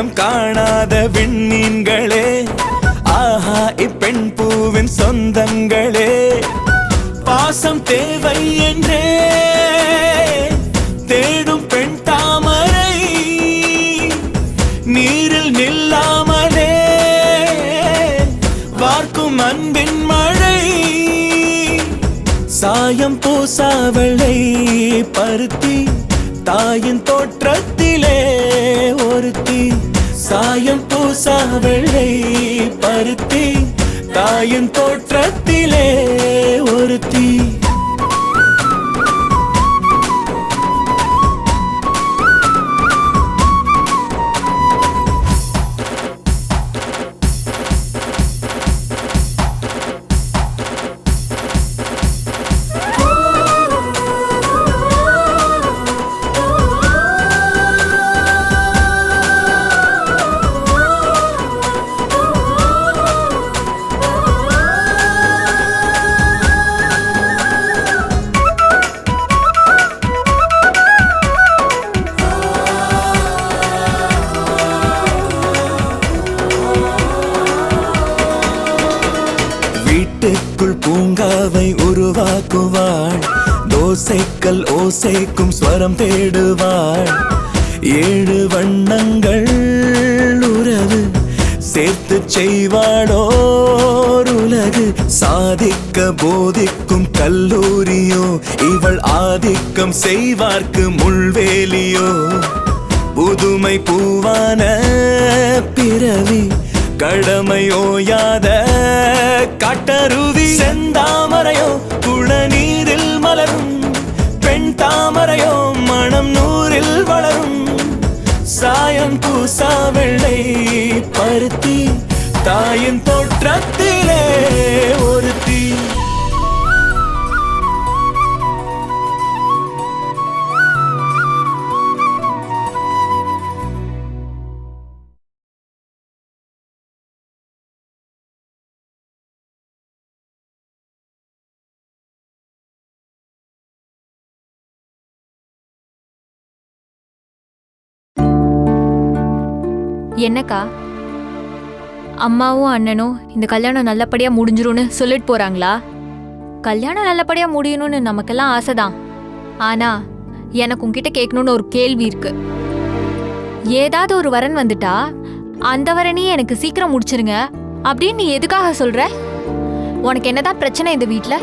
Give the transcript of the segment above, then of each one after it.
இனம் காணாத விண்மீன்களே, ஆஹா இப்பெண் பூவின் சொந்தங்களே, பாசம் தேவை என்றே தேடும் பெண் தாமரை, நீரில் நில்லாமலே வார்க்கும் அன்பின் மழை, சாயம் பூசாவளை பருத்தி தாயின் தோற்றத்திலே ஒருத்தி, சாயம் பூசாவளை பருத்தி தாயின் தோற்றத்திலே ஒருத்தி. வீட்டுக்குள் பூங்காவை உருவாக்குவாள், தோசைக்கல் ஓசைக்கும் ஸ்வரம் தேடுவாள், 7 வண்ணங்கள் உறவு சேர்த்து செய்வாளோர் உலகு, சாதிக்க போதிக்கும் கல்லூரியோ இவள் ஆதிக்கம் செய்வார்க்கு முள்வேலியோ, புதுமை பூவான பிறவி கடமையோயாத காட்டருவி, செந்தாமரையோ குளநீரில் மலரும் பெண் தாமரையோ மனம் நூறில் வளரும், சாயம் பூசா வெள்ளை பருத்தி தாயின் தோற்றத்திலே ஒருத்தி. என்னக்கா, அம்மாவும் அண்ணனும் இந்த கல்யாணம் நல்லபடியா முடிஞ்சிரும்னு சொல்லிட்டு போறாங்களா? கல்யாணம் நல்லபடியா முடியணும்னு நமக்கெல்லாம் ஆசைதான். ஆனா எனக்கு உன்கிட்ட கேட்கணும்னு ஒரு கேள்வி இருக்கு. ஏதாவது ஒரு வரன் வந்துட்டா அந்த வரனையே எனக்கு சீக்கிரம் முடிச்சிருங்க அப்படின்னு நீ எதுக்காக சொல்ற? உனக்கு என்னதான் பிரச்சனை இந்த வீட்ல?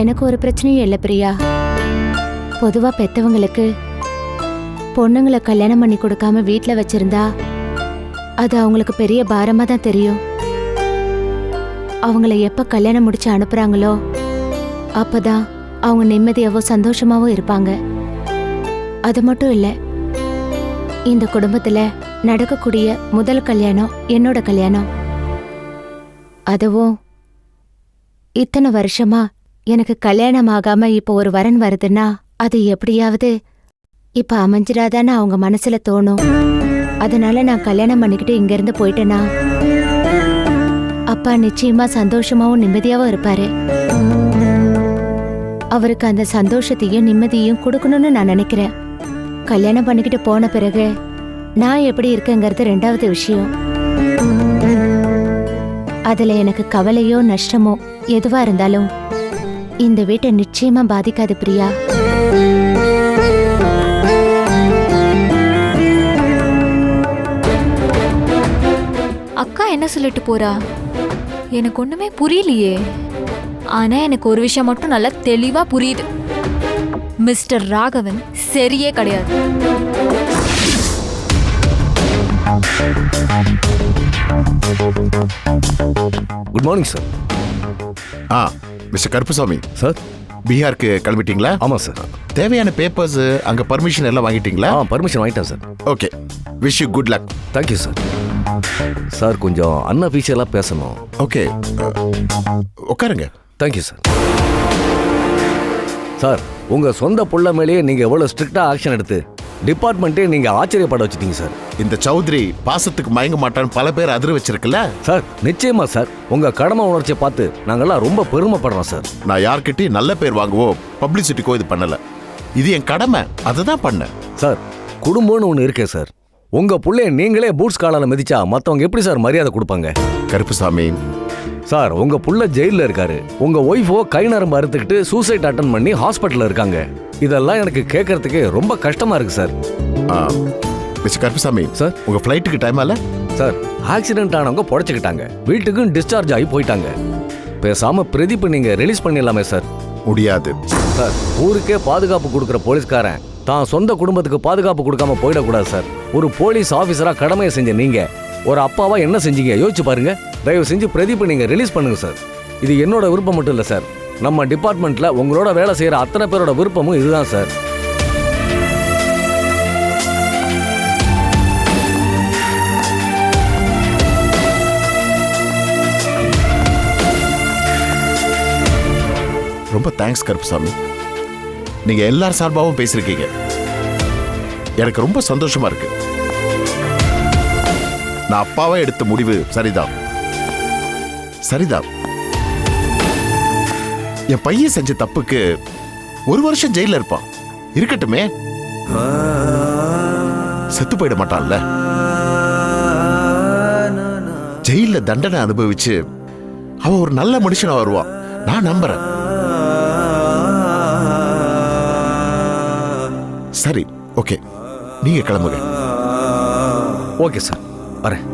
எனக்கு ஒரு பிரச்சனையும் இல்லை பிரியா. பொதுவா பெத்தவங்களுக்கு பொண்ணுங்களை கல்யாணம் பண்ணி கொடுக்காம வீட்ல வச்சிருந்தா அது அவங்களுக்கு பெரிய பாரமா தான் தெரியும். அவங்கள எப்ப கல்யாணம் முடிச்சு அனுப்புறாங்களோ அப்பதான் அவங்க நிம்மதியாவோ சந்தோஷமாவோ இருப்பாங்க. அது மட்டும் இல்ல, இந்த குடும்பத்துல நடக்கக்கூடிய முதல் கல்யாணம் என்னோட கல்யாணம். அதுவும் இத்தனை வருஷமா எனக்கு கல்யாணம் ஆகாம இப்ப ஒரு வரன் வருதுன்னா அது எப்படியாவது இப்ப அமைஞ்சிடாதான்னு அவங்க மனசுல தோணும். அதனால நான் கல்யாணம் பண்ணிக்கிட்டு இங்க இருந்து போயிட்டேனா அப்பா நிச்சயமா சந்தோஷமாவும் நிம்மதியாவும் இருப்பாரு. அவருக்கு அந்த சந்தோஷத்தையும் நிம்மதியும் கொடுக்கணும்னு நான் நினைக்கிறேன். கல்யாணம் பண்ணிக்கிட்டு போன பிறகு நான் எப்படி இருக்கேங்கிறது 2வது விஷயம். அதுல எனக்கு கவலையோ நஷ்டமோ எதுவா இருந்தாலும் இந்த வீட்டை நிச்சயமா பாதிக்காது பிரியா. அக்கா என்ன சொல்லிட்டு போறா? எனக்கு ஒண்ணுமே புரியலையே. ஆனா எனக்கு ஒரு விஷயம் மட்டும் நல்லா தெளிவா புரியுது. மிஸ்டர் ராகவன் சரியே கிடையாது. Good morning sir. Mister Karuppusamy sir, பீகாருக்கு கிளம்பிட்டீங்களா? ஆமாம் சார். தேவையான பேப்பர்ஸ் அங்கே பர்மிஷன் எல்லாம் வாங்கிட்டீங்களா? பர்மிஷன் வாங்கிட்டேன் sir. Okay, wish you good luck. Thank you sir. Sir கொஞ்சம் அன்அஃபீஷியலாக பேசணும். ஓகே, உட்காருங்க. Thank you sir. சார், உங்கள் சொந்த புள்ள மேலேயே நீங்கள் எவ்வளோ ஸ்ட்ரிக்டாக ஆக்ஷன் எடுத்து டிபார்ட்மெண்ட்டே நீங்கள் ஆச்சரியப்பட வச்சுட்டீங்க சார். இந்த சௌத்ரி பாசத்துக்கு மயங்க மாட்டான்னு பல பேர் அதிர வச்சிருக்குல்ல சார். நிச்சயமா சார், உங்கள் கடமை உணர்ச்சியை பார்த்து நாங்கள்லாம் ரொம்ப பெருமைப்படுறோம் சார். நான் யார்கிட்டையும் நல்ல பேர் வாங்குவோம் பப்ளிசிட்டிக்கோ இது பண்ணல. இது என் கடமை, அதை தான் பண்ணேன். சார் குடும்பம்னு ஒன்று இருக்கே சார். உங்க புள்ளைய நீங்களே பூட்ஸ் காலால மிதிச்சா மற்றவங்க எப்படி சார் மரியாதை கொடுப்பாங்க? கருப்புசாமி, சார் உங்க புள்ள ஜெயிலில் இருக்காரு. உங்க ஒய்ஃபோ கை நரம்பு அறுத்துக்கிட்டு சூசைட் அட்டன் பண்ணி ஹாஸ்பிட்டலில் இருக்காங்க. இதெல்லாம் எனக்கு கேட்கறதுக்கு ரொம்ப கஷ்டமா இருக்கு சார். மிஸ்டர் கருப்புசாமி சார், உங்க ஃப்ளைட்டுக்கு டைம் ஆல? சார் ஆக்சிடென்ட் ஆனவங்க பொழைச்சிக்கிட்டாங்க, வீட்டுக்கும் டிஸ்சார்ஜ் ஆகி போயிட்டாங்க. பேசாம பிரதீப் நீங்க ரிலீஸ் பண்ணிடலாமே சார்? முடியாது சார், ஊருக்கே பாதுகாப்பு கொடுக்குற போலீஸ்காரன் தான் சொந்த குடும்பத்துக்கு பாதுகாப்பு கொடுக்காம போயிடக்கூடாது சார். ஒரு போலீஸ் ஆஃபீஸரா கடமையை செஞ்ச நீங்க ஒரு அப்பாவா என்ன செஞ்சீங்க யோசிச்சு பாருங்க. தயவு செஞ்சு பிரதீப் நீங்க ரிலீஸ் பண்ணுங்க சார். இது என்னோட விருப்பம் மட்டும் இல்லை சார், நம்ம டிபார்ட்மெண்ட்ல உங்களோட வேலை செய்யற அத்தனை பேரோட விருப்பமும் இதுதான் சார். ரொம்ப தேங்க்ஸ் கருப்புசாமி. நீங்க எல்லார் சார்பாகவும் பேசிருக்கீங்க, எனக்கு ரொம்ப சந்தோஷமா இருக்கு. நான் அப்பாவே எடுத்த முடிவு சரிதான். என் பையன் செஞ்ச தப்புக்கு 1 வருஷம் ஜெயில இருப்பான், இருக்கட்டுமே, செத்து போயிட மாட்டான்ல. ஜெயில தண்டனை அனுபவிச்சு அவன் ஒரு நல்ல மனுஷனா வருவான், நான் நம்புறேன். சரி, ஓகே, நீங்க கிளம்புங்க. ஓகே சார், வரேன்.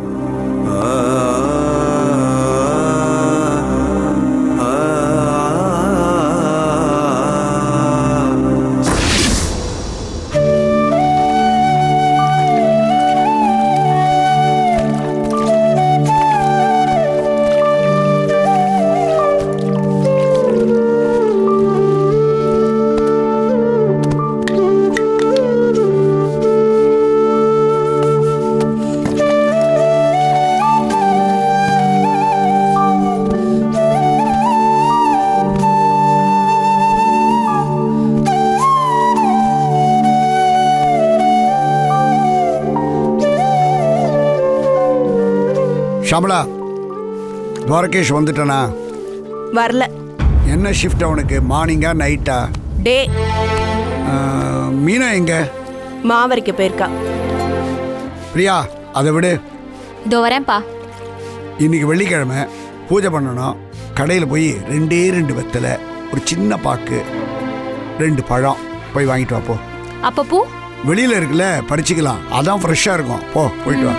ஷாமலா, துவாரகேஷ் வந்துட்டானா? வரல. என்ன ஷிஃப்ட் அவனுக்கு? மார்னிங்கா நைட்டா? டே. மீனா எங்க? மாவரிக்க போயிருக்கா. பிரியா, அதை விடு. இதோ வரேன்ப்பா. இன்னைக்கு வெள்ளிக்கிழமை பூஜை பண்ணணும். கடையில் போய் 2 வெத்தலை, ஒரு சின்ன பாக்கு, 2 பழம் போய் வாங்கிட்டு வா போ. அப்ப பூ வெளியில் இருக்குல்ல, பறிச்சுக்கலாம், அதான் ஃப்ரெஷ்ஷாக இருக்கும். போ, போயிட்டு வா.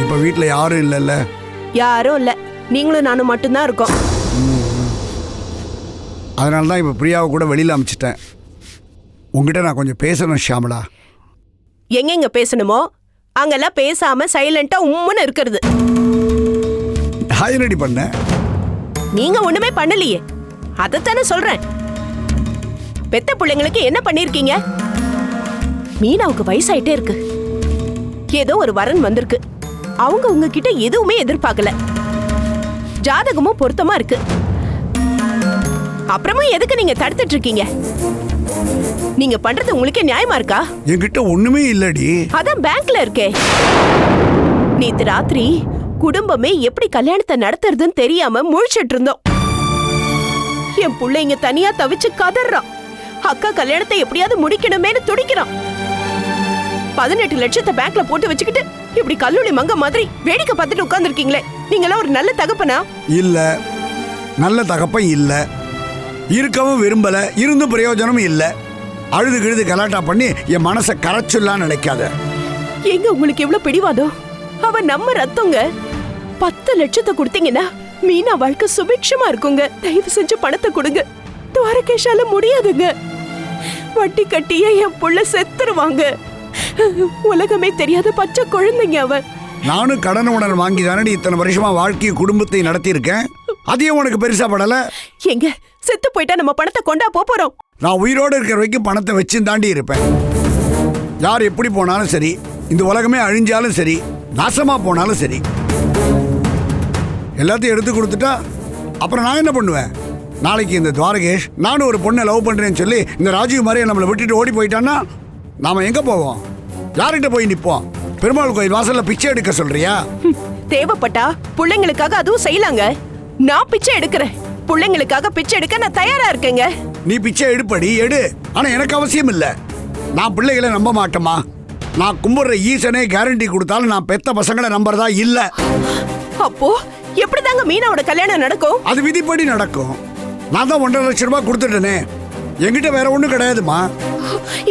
இப்போ வீட்டில் யாரும் இல்லைல்ல? யாரும் இல்ல, நீங்களும் நானும் மட்டும்தான் இருக்கோம். அதனால தான் இப்போ பிரியாவை கூட வெளியில் அனுப்பிச்சிட்டேன். உங்ககிட்ட நான் கொஞ்சம் பேசணும் ஷாமலா. எங்கெங்க பேசணுமோ அங்கெல்லாம் பேசாம சைலண்டா உம்முன்னு இருக்கிறது. நான் என்னடி பண்ணேன்? நீங்க ஒண்ணுமே பண்ணலையே, அதைத்தானே சொல்றேன். பெத்த பிள்ளைங்களுக்கு என்ன பண்ணிருக்கீங்க? மீனாவுக்கு வயசாயிட்டே இருக்கு, ஏதோ ஒரு வரன் வந்திருக்கு. அவங்க உங்ககிட்ட எதுவுமே எதிர்பார்க்கல, ஜாதகமும் பொருத்தமா இருக்கு. அப்புறமும் எதுக்கு நீங்க தடுத்துட்டு இருக்கீங்க? நீங்க பண்றது உங்களுக்கே நியாயமா இருக்கா? என்கிட்ட ஒண்ணுமே இல்லடி. அதான் பேங்க்ல இருக்கே. நேத்து ராத்திரி குடும்பமே எப்படி கல்யாணத்தை நடத்துறதுன்னு தெரியாம முழிச்சிட்டு இருந்தோம். என் பிள்ளைங்க தனியா தவிச்சு கதறான். அக்கா கல்யாணத்தை எப்படியாவது முடிக்கணுமேனு துடிக்கிறான். 18 லட்சத்தை பேங்க்ல போட்டு வச்சுக்கிட்டு இப்படி கல்லூரி மங்க மாதிரி வேடிக்கை பார்த்துட்டு உட்கார்ந்துருக்கீங்களே, நீங்களாம் ஒரு நல்ல தகப்பனா? இல்ல, நல்ல தகப்பன் இல்ல, இருக்கவும் விரும்பல, இருந்தும் பிரயோஜனமும் இல்ல. அழுது கிழுது கலாட்டா பண்ணி என் மனசை கரைச்சிடலான்னு நினைக்காத. எங்க உங்களுக்கு எவ்வளவு பிடிவாதம்? அவ நம்ம ரத்தங்க. 10 லட்சத்தை கொடுத்தீங்கன்னா மீனா வாழ்க்கை சுபிக்ஷமா இருக்குங்க. தயவு செஞ்சு பணத்தை கொடுங்க. துவாரகேஷால முடியாதுங்க. வட்டி கட்டியே என் புள்ள செத்துருவாங்க. உலகமே தெரியாத பச்சை குழந்தைங்க அவ. நானும் கடன் உடனே வாங்கி தானே இத்தனை வருஷமா வாழ்க்கையை குடும்பத்தை நடத்தி இருக்கேன். அதையும் உனக்கு பெருசா படல. எங்க செத்து போயிட்டா நம்ம பணத்தை கொண்டா போறோம்? நான் உயிரோடு இருக்கிற வரைக்கும் பணத்தை வச்சு தாண்டி இருப்பேன். யார் எப்படி போனாலும் சரி, இந்த உலகமே அழிஞ்சாலும் சரி, நாசமா போனாலும் சரி, எல்லாத்தையும் எடுத்து கொடுத்துட்டா அப்புறம் நான் என்ன பண்ணுவேன்? நாளைக்கு இந்த துவாரகேஷ் நானும் ஒரு பொண்ணை லவ் பண்றேன்னு சொல்லி இந்த ராஜீவ் மாதிரியே நம்மளை விட்டுட்டு ஓடி போயிட்டான்னா நாம எங்க போவோம்? யார்கிட்ட போய் நிப்போம்? பெருமாள் கோயில் வாசல்ல பிச்சை எடுக்க சொல்றியா? தேவைப்பட்டா பிள்ளைங்களுக்காக அதுவும் செய்யலாங்க. நான் பிச்சை எடுக்கிறேன். பிள்ளைங்களுக்காக பிச்சை எடுக்க நான் தயாரா இருக்கேங்க. நீ பிச்சை எடுப்படி எடு, ஆனா எனக்கு அவசியம் இல்ல. நான் பிள்ளைகளை நம்ப மாட்டேமா. நான் கும்பிடுற ஈசனே கேரண்டி கொடுத்தாலும் நான் பெத்த பசங்களை நம்புறதா இல்ல. அப்போ எப்படிதாங்க மீனாவோட கல்யாணம் நடக்கும்? அது விதிப்படி நடக்கும். நான் தான் 1.5 லட்சம் ரூபாய் கொடுத்துட்டேனே, என்கிட்ட வேற ஒண்ணும் கிடையாதுமா.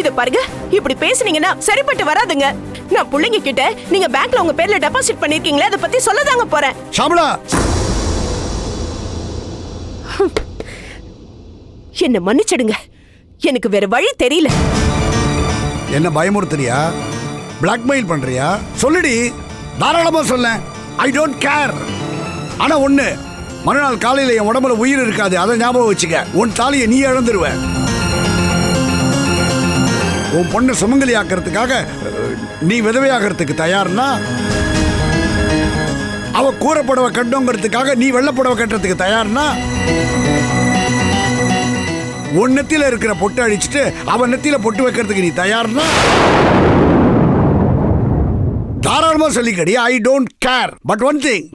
இத பாருங்க, இப்படி பேசுனீங்கன்னா சரிப்பட்டு வராதுங்க. நான் பிள்ளைங்க கிட்ட நீங்க பேங்க்ல உங்க பேர்ல டெபாசிட் பண்ணிருக்கீங்களே, அதை பத்தி சொல்லதாங்க போறேன். ஷாமளா, என்ன மன்னிச்சிடுங்க, எனக்கு வேற வழி தெரியல. என்ன பயமுறுத்துறியா? பிளாக்மெயில் பண்றியா? சொல்லுடி, தாராளமா சொல்ல. ஐ டோன்ட் கேர். ஆனா ஒண்ணு, மறுநாள் காலையில என் உடம்புல உயிர் இருக்காது, அதை ஞாபகம் வச்சுக்க. உன் தாலியை நீ இழந்துருவ. உன் பொண்ணை சுமங்கலி ஆக்கிறதுக்காக நீ விதவையாகிறதுக்கு தயார்னா, அவ கூறப்படவை கட்டோங்கிறதுக்காக நீ வெள்ளப்படவை கட்டுறதுக்கு தயார்னா, உன் நெத்தியில இருக்கிற பொட்டு அழிச்சிட்டு அவன் நெத்தியில பொட்டு வைக்கிறதுக்கு நீ தயார்னா, தாராளமா சொல்லிக்கடி. I don't care. But one thing,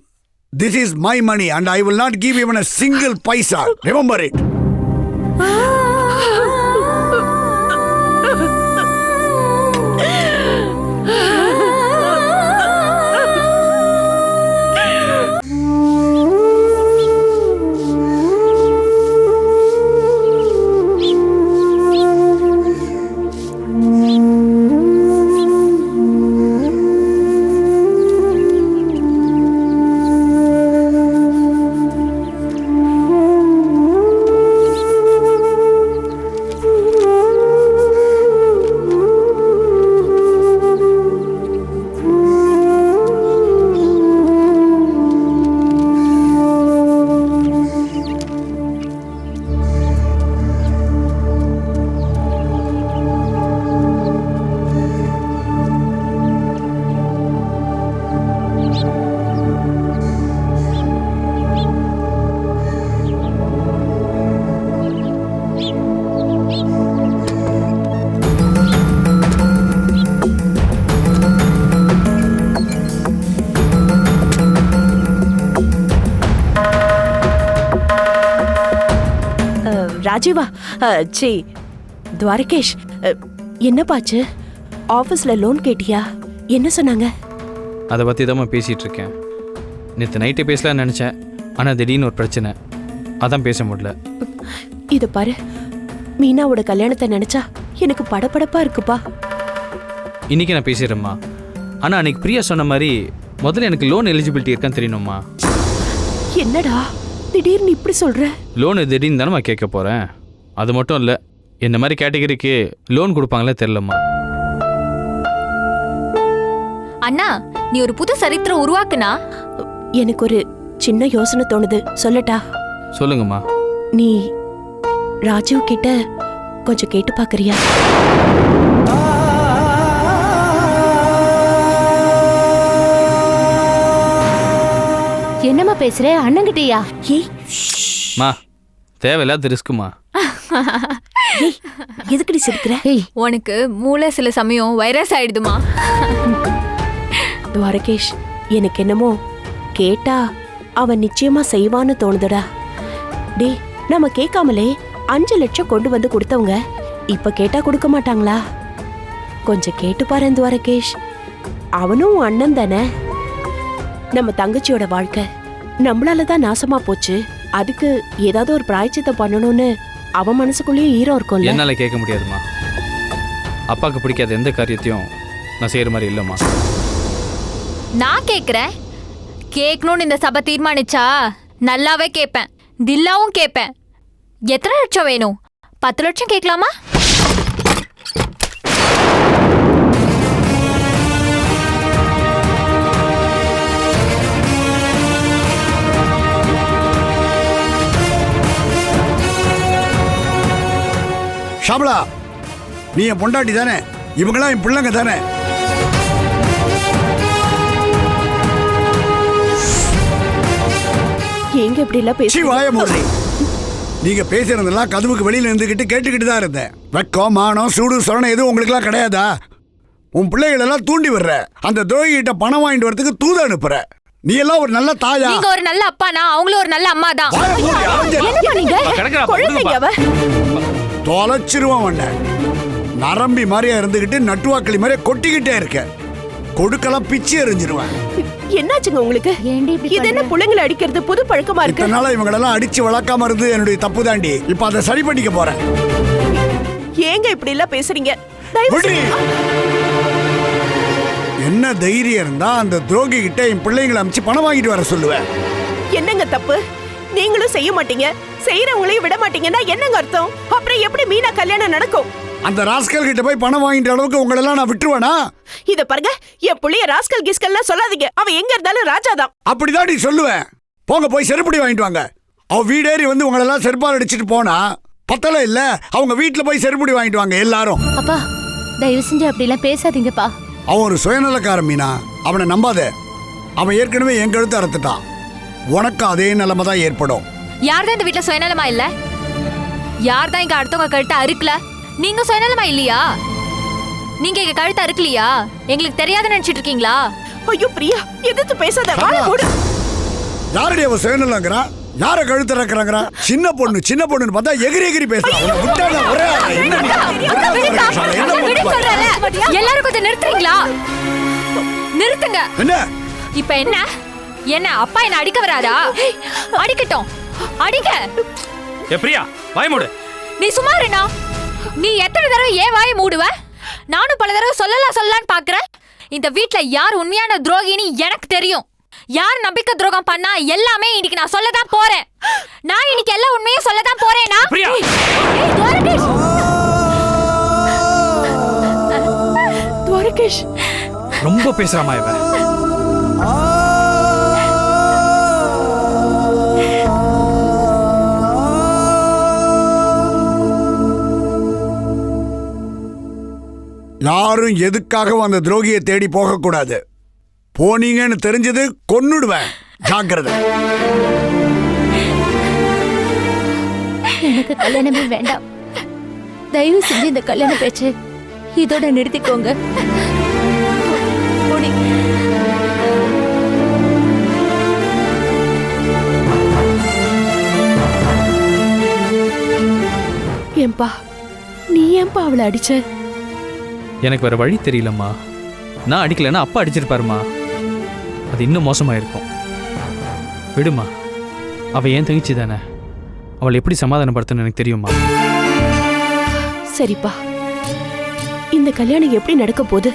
this is my money and I will not give even a single paisa. Remember it. ராஜீவா, சி துவாரகேஷ், என்னப்பாச்சு? ஆஃபீஸில் லோன் கேட்டியா? என்ன சொன்னாங்க? அதை பற்றி தான் பேசிகிட்டு இருக்கேன். நேற்று நைட்டே பேசலான்னு நினச்சேன், ஆனால் திடீர்னு ஒரு பிரச்சனை, அதான் பேச முடியல. இது பாரு, மீனாவோட கல்யாணத்தை நினச்சா எனக்கு படபடப்பா இருக்குப்பா. இன்றைக்கி நான் பேசிடுறேம்மா. ஆனால் அன்றைக்கி பிரியா சொன்ன மாதிரி முதல்ல எனக்கு லோன் எலிஜிபிலிட்டி இருக்கான்னு தெரியணும்மா. என்னடா திடீர்னு இப்படி சொல்ற? லோனு திடீர்னு தானே கேட்க போகிறேன். அது மட்டும் இல்லை, இந்த மாதிரி கேட்டகரிக்கு லோன் கொடுப்பாங்களே தெரிலம்மா. அண்ணா, நீ ஒரு புது சரித்திரம் உருவாக்குனா? எனக்கு ஒரு சின்ன யோசனை தோணுது, சொல்லட்டா? சொல்லுங்கம்மா. நீ ராஜீவ் கிட்ட கொஞ்சம் கேட்டு பார்க்கறியா? என்னம்மா பேசுற? அண்ணங்கிட்டயா? மா, தேவையில்லாத ரிஸ்க்குமா. எதுக்கடி சிரிக்கிற? உனக்கு மூளை சில சமயம் வைரஸ் ஆயிடுதுமா. துவாரகேஷ், எனக்கு என்னமோ கேட்டா அவன் நிச்சயமா செய்வான்னு தோணுதுடா. டே, நம்ம கேட்காமலே 5 லட்சம் கொண்டு வந்து கொடுத்தவங்க இப்ப கேட்டா கொடுக்க மாட்டாங்களா? கொஞ்சம் கேட்டு பாரு துவாரகேஷ். அவனும் அண்ணன் தானே. நம்ம தங்கச்சியோட வாழ்க்கை நம்மளாலதான் நாசமா போச்சு. அதுக்கு ஏதாவது ஒரு பிராய்ச்சித்தை பண்ணணும்னு அவன் மனசுக்குள்ளேயே ஈரம் இருக்கும்ல. என்னால கேட்க முடியாதுமா. அப்பாவுக்கு பிடிக்காத எந்த காரியத்தையும் நான் செய்யற மாதிரி இல்லம்மா. நான் கேக்குறேன். கேட்கணும்னு இந்த சபை தீர்மானிச்சா நல்லாவே கேட்பேன், தில்லாவும் கேட்பேன். எத்தனை லட்சம் வேணும்? 10 லட்சம் கேட்கலாமா? ஷாமளா, நீ என் பொண்டாட்டி தானே, இவங்களாம் என் பிள்ளைங்க தானே. எங்க இப்படி எல்லாம் பேசி வாய மூடி. நீங்க பேசுறதெல்லாம் கதவுக்கு வெளியில இருந்துகிட்டு கேட்டுக்கிட்டு தான் இருந்தேன். வெக்கம், மானம், சூடு, சொரணை எதுவும் உங்களுக்குலாம் கிடையாதா? உன் பிள்ளைகள் எல்லாம் தூண்டி வர்ற, அந்த துரோகிகிட்ட பணம் வாங்கிட்டு வரதுக்கு தூது அனுப்புற. நீ எல்லாம் ஒரு நல்ல தாயா? நீங்க ஒரு நல்ல அப்பானா அவங்களும் ஒரு நல்ல அம்மா தான். வாயை மூடி, அரைஞ்சு. என்ன பண்ணீங்க? குழந்தைங்க அவ. தொலைச்சிருவான் உன்னை. நரம்பி மாதிரியா இருந்துகிட்டு நட்டுவாக்களி மாதிரியா கொட்டிக்கிட்டே இருக்க. கொடுக்கலாம் பிச்சு எறிஞ்சிருவேன். என்னாச்சுங்க உங்களுக்கு? ஏண்டி இப்படி இது என்ன புள்ளைங்களை அடிக்கிறது புது பழக்கமா இருக்கு? இத்தனால இவங்களெல்லாம் அடிச்சு வளர்க்காம இருந்து என்னுடைய தப்பு தாண்டி. இப்ப அதை சரி பண்ணிக்க போறேன். ஏங்க இப்படி எல்லாம் பேசுறீங்க? தயவு விடு. செஞ்சு- என்ன தைரியம் இருந்தா அந்த துரோகி கிட்ட என் பிள்ளைங்களை அமிச்சு பணம் வாங்கிட்டு வர சொல்லுவேன். என்னங்க தப்பு? நீங்களும் செய்ய மாட்டீங்க, செய்யறவங்களையும் விட மாட்டீங்கன்னா என்னங்க அர்த்தம்? அப்புறம் எப்படி மீனா கல்யாணம் நடக்கும்? அந்த ராஸ்கல் கிட்ட போய் பணம் வாங்கிட்ட அளவுக்கு உங்களெல்லாம் நான் விட்டுருவேனா? இத பாருங்க, என் புள்ளைய ராஸ்கல் கிஸ்கல்லாம் சொல்லாதீங்க. அவன் எங்க இருந்தாலும் ராஜாதான். அப்படிதான் நீ சொல்லுவேன். போங்க போய் செருப்படி வாங்கிட்டு வாங்க. அவ வீடேறி வந்து உங்களெல்லாம் செருப்பால் அடிச்சிட்டு போனா பத்தல இல்ல, அவங்க வீட்டுல போய் செருப்படி வாங்கிட்டு வாங்க எல்லாரும். அப்பா தயவு செஞ்சு அப்படிலாம் பேசாதீங்கப்பா. அவன் ஒரு சுயநலக்காரன் மீனா, அவனை நம்பாத. அவன் ஏற்கனவே என் கழுத்து அறுத்துட்டான். உனக்கு அதே நிலைமை தான் ஏற்படும். யார் தான் இந்த வீட்ல சுயநலமா இல்ல? யார் தான் இங்க அடுத்தவங்க கழுத்தை அறுக்கல? நீங்க சுயநலமா இல்லையா? நீங்க எங்க கழுத்தை அறுக்கலையா? எங்களுக்கு தெரியாதுன்னு நினைச்சிட்டு இருக்கீங்களா? ஐயோ பிரியா, எதிர்த்து பேசாத. வாழ மூடு. யாரடி அவன் சுயநலங்கிறா? யார கழுத்து இறக்குறாங்கிறா? சின்ன பொண்ணுன்னு பார்த்தா எகிரி எகிரி பேசுறான். உன்னை விட்டா நான் ஒரே ஆளா? என்ன நீ? ஒரே ஆளா இருக்க? என்ன விடு பண்ணுவ? சொல்றேன்ல. எல்லாரும் கொஞ்சம் நிறுத்துறீங்களா? நிறுத்துங்க. என்ன இப்ப என்ன? என்ன அப்பா என்ன அடிக்க வராரா? அடிக்கட்டும், அடிக்க. ஏ பிரியா, வாய் மூடு. நீ சும்மா இருண்ணா. நீ எத்தனை தடவை ஏன் வாயை மூடுவ? நானும் பல தடவை சொல்லலான்னு பாக்குறேன். இந்த வீட்ல யார் உண்மையான துரோகின்னு எனக்கு தெரியும். யார் நம்பிக்கை துரோகம் பண்ணா எல்லாமே இன்னைக்கு நான் சொல்லதான் போறேன். நான் இன்னைக்கு எல்லா உண்மையும் சொல்லதான் போறேனா? பிரியா, துவாரகேஷ், ரொம்ப பேசுறாமா இவ? யாரும் எதுக்காகவும் அந்த துரோகியை தேடி போகக்கூடாது. போனீங்கன்னு தெரிஞ்சது கொன்னுடுவேன். ஜாக்கிரதை. எனக்கு கல்யாணமே வேண்டாம். தயவு செஞ்சு இந்த கல்யாண பேச்சு இதோட நிறுத்திக்கோங்க. போடி. ஏன்பா நீ ஏன்பா அவளை அடிச்ச? எனக்கு வேற வழி தெரியலம்மா. நான் அடிக்கலைன்னா அப்பா அடிச்சிருப்பாருமா. அது இன்னும் மோசமாயிருக்கும். விடுமா, அவ ஏன் தங்கச்சி தானே. அவளை எப்படி சமாதானப்படுத்தணும்னு எனக்கு தெரியுமா. சரிப்பா, இந்த கல்யாணம் எப்படி நடக்க போகுது?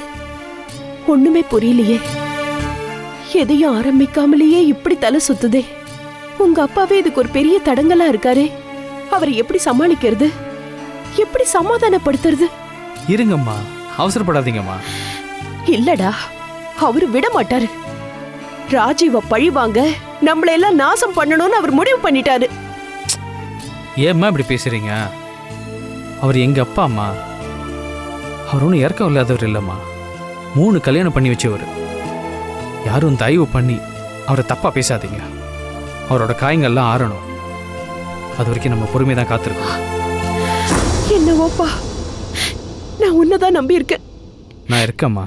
ஒண்ணுமே புரியலையே. எதையும் ஆரம்பிக்காமலேயே இப்படி தலை சுத்துதே. உங்க அப்பாவே இதுக்கு ஒரு பெரிய தடங்கலா இருக்காரே. அவரை எப்படி சமாளிக்கிறது? எப்படி சமாதானப்படுத்துறது? இருங்கம்மா, அவசரப்படாதீங்கம்மா. இல்லடா, அவரு விட மாட்டாரு. ராஜீவ பழி வாங்க நம்மள எல்லாம் நாசம் பண்ணணும்னு அவர் முடிவு பண்ணிட்டாரு. ஏம்மா இப்படி பேசுறீங்க? அவர் எங்க அப்பா அம்மா. அவர் ஒன்றும் இறக்கம் இல்லாதவர் இல்லைம்மா. 3 கல்யாணம் பண்ணி வச்சவர். யாரும் தயவு பண்ணி அவரை தப்பா பேசாதீங்க. அவரோட காயங்கள்லாம் ஆறணும். அது வரைக்கும் நம்ம பொறுமையை தான் காத்திருக்கோம். என்னவோப்பா, நான் உன்னதான் நம்பி இருக்கேன். நான் இருக்கேம்மா.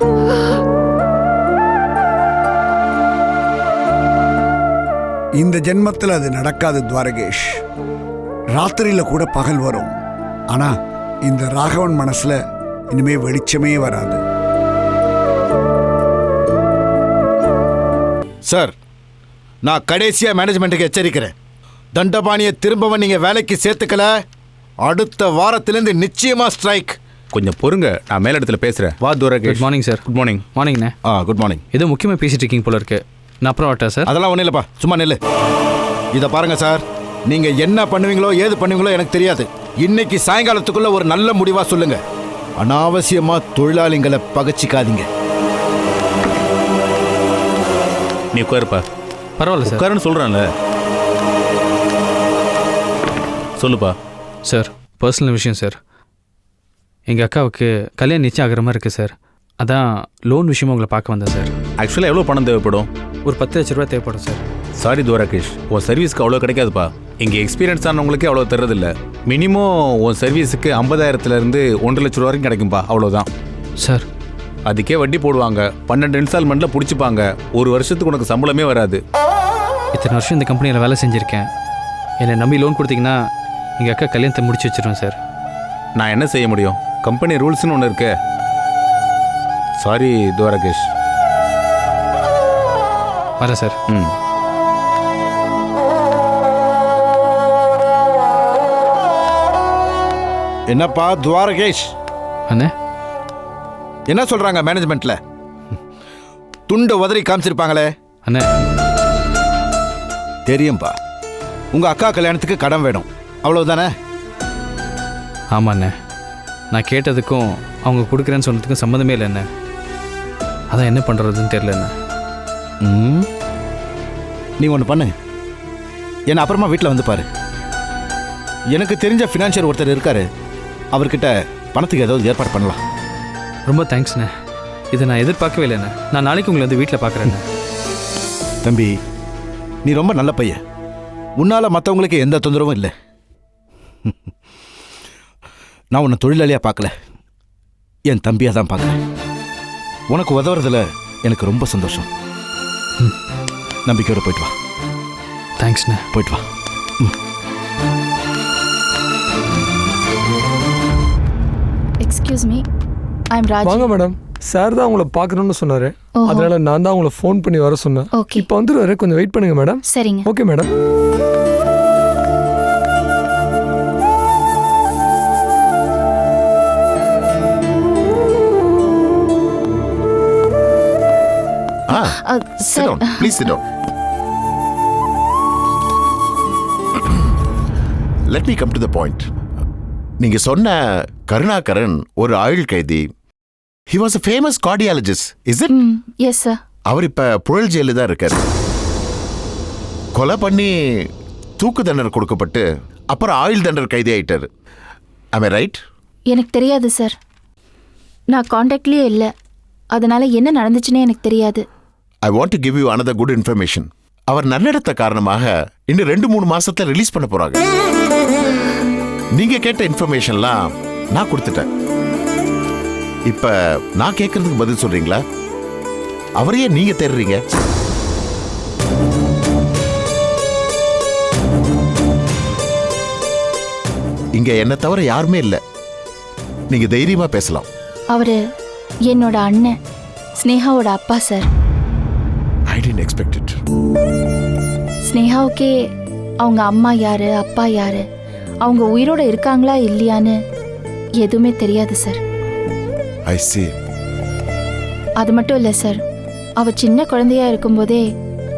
இந்த ஜென்மத்தில் அது நடக்காது துவாரகேஷ். ராத்திரியில கூட பகல் வரும். ஆனா இந்த ராகவன் மனசுல இனிமே வெளிச்சமே வராது. சார், நான் கடைசியா மேனேஜ்மெண்ட்டுக்கு எச்சரிக்கிறேன். தண்டபாணியை திரும்பவும் நீங்க வேலைக்கு சேர்த்துக்கல, அடுத்த வாரத்திலிருந்து நிச்சயமா ஸ்ட்ரைக். கொஞ்சம் பொறுங்க, நான் மேலிடத்துல பேசுறேன். வா Dwarakesh. Good morning sir. Good morning. மார்னிங்ண்ணே. Good morning. ஏதோ முக்கியமாக பேசிட்டு இருக்கீங்க போல இருக்கு. நான் அப்புறம் வரட்டா சார்? அதெல்லாம் ஒன்றும் இல்லைப்பா, சும்மா நில்லு. இதை பாருங்க சார், நீங்க என்ன பண்ணுவீங்களோ ஏது பண்ணுவீங்களோ எனக்கு தெரியாது. இன்னைக்கு சாயங்காலத்துக்குள்ள ஒரு நல்ல முடிவா சொல்லுங்க. அனாவசியமா தொழிலாளிகளை பகச்சிக்காதீங்க. நீ உட்காருப்பா. பரவாயில்ல சார். உட்காருன்னு சொல்றான்ல. சொல்லுப்பா. சார், பர்சனல் விஷயம் சார். எங்கள் அக்காவுக்கு கல்யாணம் நிச்சயம் ஆகிற மாதிரி இருக்குது சார். அதான் லோன் விஷயமா உங்களை பார்க்க வந்தேன் சார். ஆக்சுவலாக எவ்வளோ பணம் தேவைப்படும்? ஒரு 10 லட்ச ரூபா தேவைப்படும் சார். சாரி துவராகேஷ், உன் சர்வீஸ்க்கு அவ்வளோ கிடைக்காதுப்பா. இங்கே எக்ஸ்பீரியன்ஸ் ஆனவங்களுக்கே அவ்வளோ தர்றதில்ல. மினிமம் உன் சர்வீஸுக்கு 50,000 1,00,000 ரூபா வரைக்கும் கிடைக்கும்பா, அவ்வளோதான். சார், அதுக்கே வட்டி போடுவாங்க, 12 இன்ஸ்டால்மெண்ட்ல பிடிச்சிப்பாங்க. ஒரு வருஷத்துக்கு உனக்கு சம்பளமே வராது. இத்தனை வருஷம் இந்த கம்பெனியில் வேலை செஞ்சுருக்கேன். என்னை நம்பி லோன் கொடுத்தீங்கன்னா எங்கள் அக்கா கல்யாணத்தை முடிச்சு வச்சிருவேன் சார். நான் என்ன செய்ய முடியும்? கம்பெனி ரூல்ஸ்னு ஒன்று இருக்கு. சாரி துவாரகேஷ். வரேன் சார். ம். என்னப்பா துவாரகேஷ், அண்ணே, என்ன சொல்றாங்க மேனேஜ்மெண்ட்ல? துண்டு உதறி காமிச்சிருப்பாங்களே. அண்ணே, தெரியும்பா, உங்க அக்கா கல்யாணத்துக்கு கடன் வேணும், அவ்வளவுதானே? ஆமாண்ணே. நான் கேட்டதுக்கும் அவங்க கொடுக்குறேன்னு சொன்னதுக்கும் சம்மந்தமே இல்லை என்ன. அதான் என்ன பண்ணுறதுன்னு தெரியலண்ணே. நீ ஒன்று பண்ணு, என்னை அப்புறமா வீட்டில் வந்து பாரு. எனக்கு தெரிஞ்ச ஃபினான்ஷியர் ஒருத்தர் இருக்காரு, அவர்கிட்ட பணத்துக்கு ஏதாவது ஏற்பாடு பண்ணலாம். ரொம்ப தேங்க்ஸ்ண்ணே. இதை நான் எதிர்பார்க்கவே இல்லைண்ணே. நான் நாளைக்கு உங்களை வந்து வீட்டில் பார்க்குறேண்ணே. தம்பி, நீ ரொம்ப நல்ல பையன். உன்னால மற்றவங்களுக்கு எந்த தொந்தரவும் இல்லை. நான் உன்னை தொழிலாளியாக பார்க்கல, என் தம்பியாக தான் பார்க்குறேன். உனக்கு உதவுறதுல எனக்கு ரொம்ப சந்தோஷம். நம்பிக்கையோட போயிட்டு வா. தேங்க்ஸ்ண்ணே. போயிட்டு வா. Excuse me, I am Raj. வாங்க மேடம். சார் தான் உங்களை பார்க்கணும்னு சொன்னாரு. ஓஹோ. அதனால நான் தான் உங்களை ஃபோன் பண்ணி வர சொன்னேன். ஓகே. இப்போ வந்துடுவாரு, கொஞ்சம் வெயிட் பண்ணுங்க மேடம். சரிங்க. Okay madam. Sit down. Please sit down. Let me come to the point. நீங்க சொன்ன கருணாகரன் ஒரு ஆயுள் கைதி. He was a famous cardiologist, is it? Yes sir. அவர் இப்ப புழல் ஜெயில தான் இருக்காரு. கொலை பண்ணி தூக்கு தண்டனை கொடுக்கப்பட்டு அப்புறம் ஆயுள் தண்டனை கைதி ஆயிட்டாரு. Am I right? எனக்கு தெரியாது சார். நான் காண்டாக்ட்லேயே இல்லை, அதனால என்ன நடந்துச்சுன்னே எனக்கு தெரியாது. I want to give you another good information. அவர் நன்னடத்த காரணமாக இன்னும் 2-3 மாசத்துல ரிலீஸ் பண்ண போறாங்க. நீங்க கேட்ட இன்ஃபர்மேஷன்லாம் நான் கொடுத்துட்டேன். இப்ப நான் கேட்கறதுக்கு பதில் சொல்றீங்களா? அவரையே நீங்க தேடுறீங்க? இங்க என்ன தவிர யாருமே இல்ல. நீங்க தைரியமா பேசலாம். அவரு என்னோட அண்ணன் ஸ்னேகாவோட அப்பா sir. I didn't expect it. ஸ்னேகாவுக்கே அவங்க அம்மா யாரு, அப்பா யாரு, அவங்க உயிரோட இருக்காங்களா இல்லையான்னு எதுவுமே தெரியாது சார். I see. அது மட்டும் இல்லை சார், அவ சின்ன குழந்தையா இருக்கும்போதே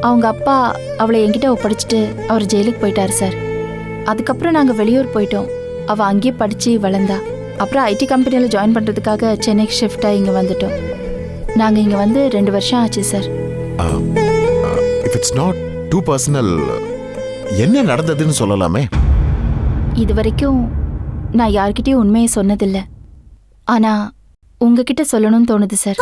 அவங்க அப்பா அவளை என்கிட்ட ஒப்படைச்சிட்டு அவர் ஜெயிலுக்கு போயிட்டார் சார். அதுக்கப்புறம் நாங்கள் வெளியூர் போயிட்டோம். அவள் அங்கேயே படித்து வளர்ந்தா. அப்புறம் ஐடி கம்பெனியில் ஜாயின் பண்ணுறதுக்காக சென்னைக்கு ஷிஃப்டாக இங்கே வந்துட்டோம். நாங்கள் இங்கே வந்து 2 வருஷம் ஆச்சு sir. If it's not too personal, என்ன நடந்ததுன்னு சொல்லலாமே? இது வரைக்கும் நான் யார்கிட்டயும் உண்மையை சொன்னதில்லை, ஆனால் உங்ககிட்ட சொல்லணும்னு தோணுது சார்.